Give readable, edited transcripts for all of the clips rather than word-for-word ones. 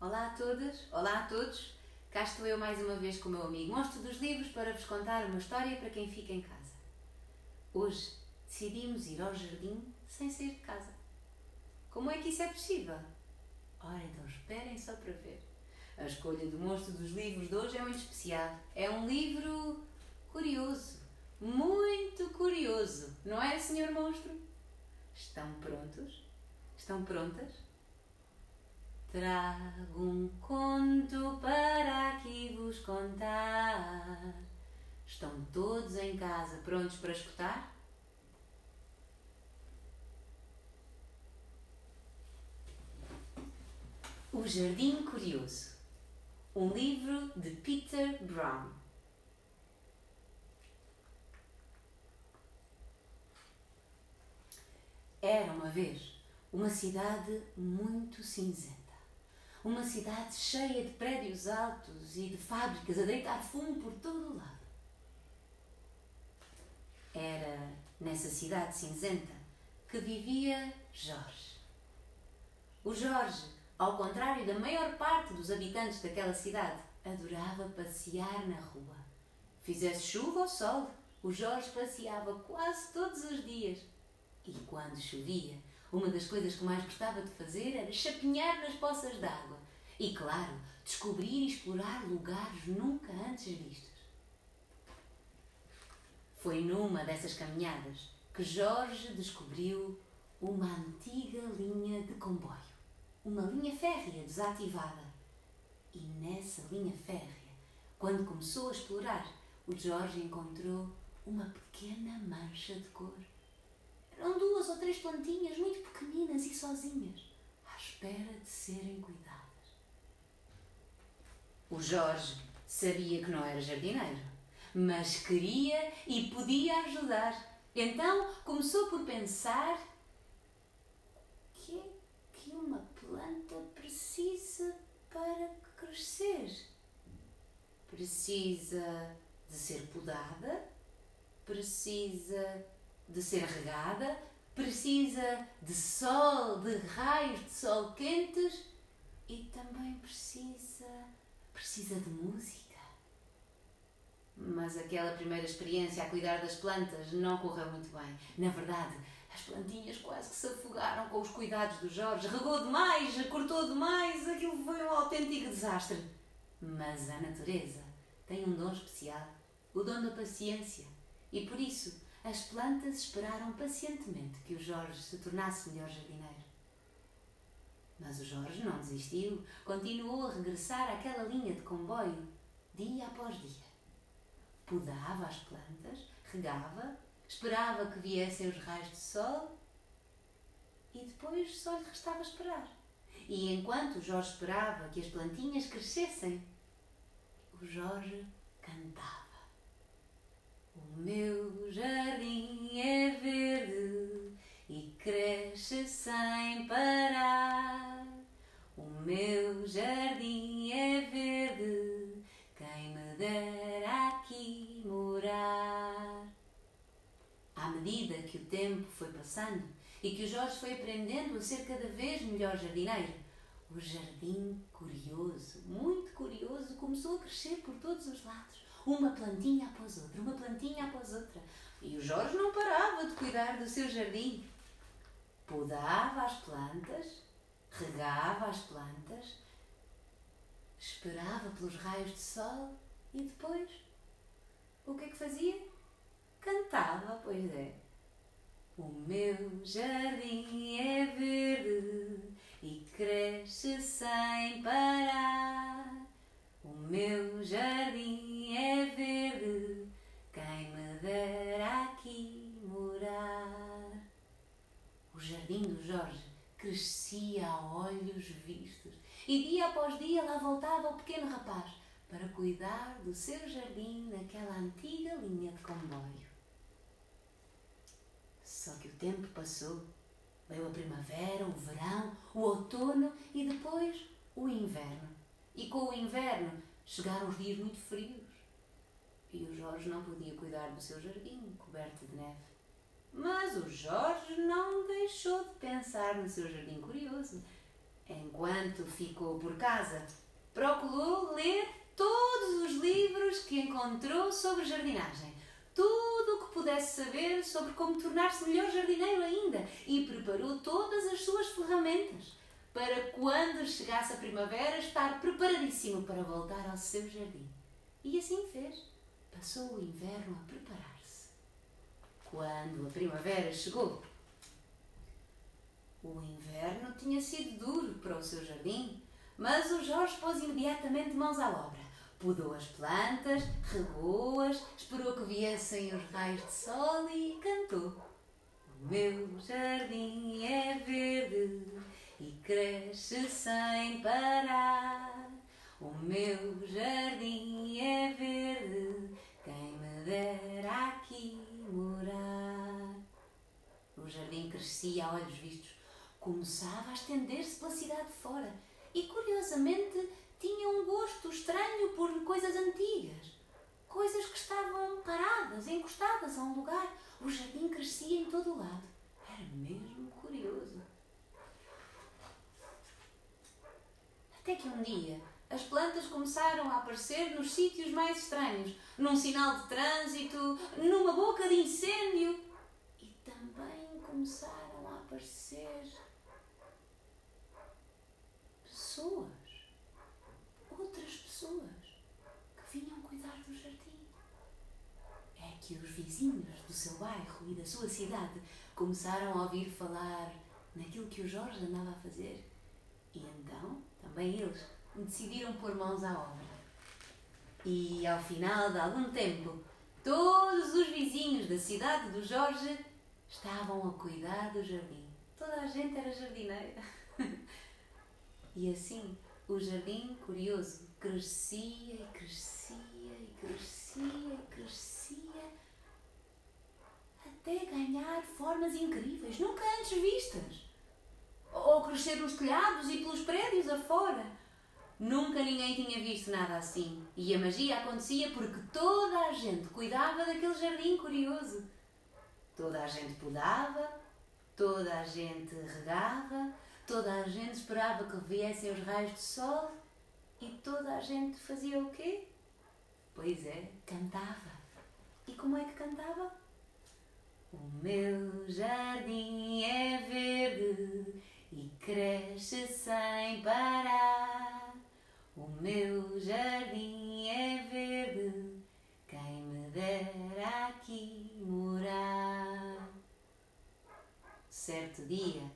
Olá a todas, olá a todos. Cá estou eu mais uma vez com o meu amigo Monstro dos Livros para vos contar uma história para quem fica em casa. Hoje decidimos ir ao jardim sem sair de casa. Como é que isso é possível? Ora, então esperem só para ver. A escolha do Monstro dos Livros de hoje é muito especial. É um livro curioso, muito curioso. Não é, Senhor Monstro? Estão prontos? Estão prontas? Trago um conto para aqui vos contar. Estão todos em casa prontos para escutar? O Jardim Curioso, um livro de Peter Brown. Era uma vez uma cidade muito cinzenta. Uma cidade cheia de prédios altos e de fábricas a deitar fumo por todo o lado. Era nessa cidade cinzenta que vivia Jorge. O Jorge, ao contrário da maior parte dos habitantes daquela cidade, adorava passear na rua. Fizesse chuva ou sol, o Jorge passeava quase todos os dias. E quando chovia, uma das coisas que mais gostava de fazer era chapinhar nas poças d'água e, claro, descobrir e explorar lugares nunca antes vistos. Foi numa dessas caminhadas que Jorge descobriu uma antiga linha de comboio, uma linha férrea desativada. E nessa linha férrea, quando começou a explorar, o Jorge encontrou uma pequena mancha de cor. Eram 2 ou 3 plantinhas muito pequeninas e sozinhas, à espera de serem cuidadas. O Jorge sabia que não era jardineiro, mas queria e podia ajudar. Então começou por pensar: o que é que uma planta precisa para crescer? Precisa de ser podada? Precisa de ser regada? Precisa de sol, de raios de sol quentes? E também precisa de música. Mas aquela primeira experiência a cuidar das plantas não correu muito bem. Na verdade, as plantinhas quase que se afogaram com os cuidados do Jorge. Regou demais, cortou demais, aquilo foi um autêntico desastre. Mas a natureza tem um dom especial, o dom da paciência. E por isso, as plantas esperaram pacientemente que o Jorge se tornasse melhor jardineiro. Mas o Jorge não desistiu, continuou a regressar àquela linha de comboio, dia após dia. Podava as plantas, regava, esperava que viessem os raios de sol e depois só lhe restava esperar. E enquanto o Jorge esperava que as plantinhas crescessem, o Jorge cantava. O meu jardim é verde e cresce sem parar. O meu jardim é verde, quem me dera aqui morar. À medida que o tempo foi passando e que o Jorge foi aprendendo a ser cada vez melhor jardineiro, o jardim curioso, muito curioso, começou a crescer por todos os lados. Uma plantinha após outra, uma plantinha após outra. E o Jorge não parava de cuidar do seu jardim. Podava as plantas, regava as plantas, esperava pelos raios de sol e depois, o que é que fazia? Cantava, pois é. O meu jardim é verde e cresce sem parar. O meu jardim é verde, quem me dera aqui morar. O jardim do Jorge crescia a olhos vistos e dia após dia lá voltava o pequeno rapaz para cuidar do seu jardim naquela antiga linha de comboio. Só que o tempo passou. Veio a primavera, o verão, o outono e depois o inverno. E com o inverno chegaram os dias muito frios. E o Jorge não podia cuidar do seu jardim coberto de neve. Mas o Jorge não deixou de pensar no seu jardim curioso. Enquanto ficou por casa, procurou ler todos os livros que encontrou sobre jardinagem. Tudo o que pudesse saber sobre como tornar-se melhor jardineiro ainda, e preparou todas as suas ferramentas para, quando chegasse a primavera, estar preparadíssimo para voltar ao seu jardim. E assim fez. Passou o inverno a preparar-se. Quando a primavera chegou, o inverno tinha sido duro para o seu jardim, mas o Jorge pôs imediatamente mãos à obra. Podou as plantas, regou-as, esperou que viessem os raios de sol e cantou. O meu jardim é verde e cresce sem parar. O meu jardim é verde, quem me dera aqui morar. O jardim crescia a olhos vistos, começava a estender-se pela cidade fora e, curiosamente, tinha um gosto estranho por coisas antigas, coisas que estavam paradas, encostadas a um lugar. O jardim crescia em todo o lado. Era mesmo curioso. Até que um dia as plantas começaram a aparecer nos sítios mais estranhos, num sinal de trânsito, numa boca de incêndio, e também começaram a aparecer pessoas. Outras pessoas que vinham cuidar do jardim. É que os vizinhos do seu bairro e da sua cidade começaram a ouvir falar naquilo que o Jorge andava a fazer. E então, também eles decidiram pôr mãos à obra. E, ao final de algum tempo, todos os vizinhos da cidade do Jorge estavam a cuidar do jardim. Toda a gente era jardineira. E assim, o jardim curioso crescia e crescia e crescia e crescia até ganhar formas incríveis, nunca antes vistas. Ou crescer nos telhados e pelos prédios afora. Nunca ninguém tinha visto nada assim. E a magia acontecia porque toda a gente cuidava daquele jardim curioso. Toda a gente podava, toda a gente regava, toda a gente esperava que viessem os raios de sol e toda a gente fazia o quê? Pois é, cantava. E como é que cantava? O meu jardim é verde e cresce sem parar. O meu jardim é verde, quem me dera aqui morar. Certo dia,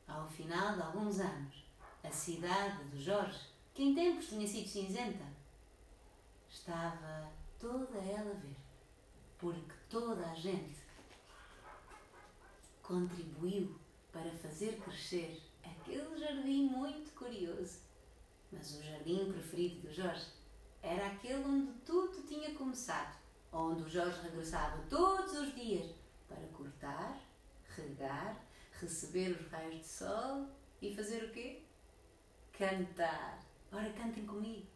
ao final de alguns anos, a cidade do Jorge, que em tempos tinha sido cinzenta, estava toda ela verde, porque toda a gente contribuiu para fazer crescer aquele jardim muito curioso. Mas o jardim preferido do Jorge era aquele onde tudo tinha começado, onde o Jorge regressava todos os dias para cortar, regar, receber os raios de sol e fazer o quê? Cantar. Ora, cantem comigo.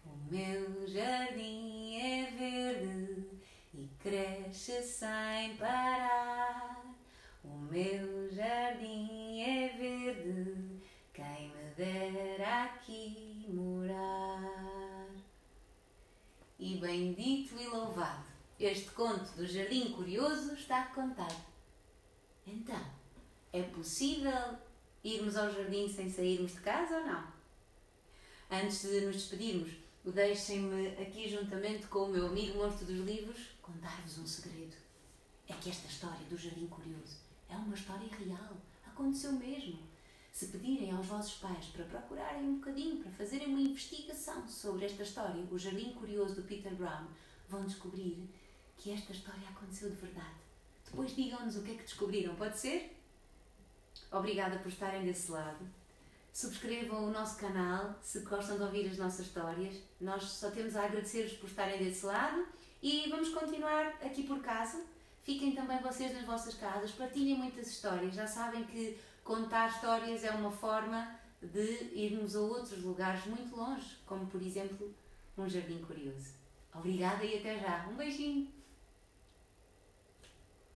O meu jardim é verde e cresce sem parar. O meu jardim é verde, quem me dera aqui morar. E bendito e louvado, este conto do Jardim Curioso está contado. Então, é possível irmos ao jardim sem sairmos de casa ou não? Antes de nos despedirmos, deixem-me aqui, juntamente com o meu amigo Monstro dos Livros, contar-vos um segredo. É que esta história do Jardim Curioso é uma história real, aconteceu mesmo. Se pedirem aos vossos pais para procurarem um bocadinho, para fazerem uma investigação sobre esta história, o Jardim Curioso do Peter Brown, vão descobrir que esta história aconteceu de verdade. Depois digam-nos o que é que descobriram, pode ser? Obrigada por estarem desse lado. Subscrevam o nosso canal se gostam de ouvir as nossas histórias. Nós só temos a agradecer-vos por estarem desse lado e vamos continuar aqui por casa. Fiquem também vocês nas vossas casas, partilhem muitas histórias. Já sabem que contar histórias é uma forma de irmos a outros lugares muito longe, como por exemplo um jardim curioso. Obrigada e até já. Um beijinho!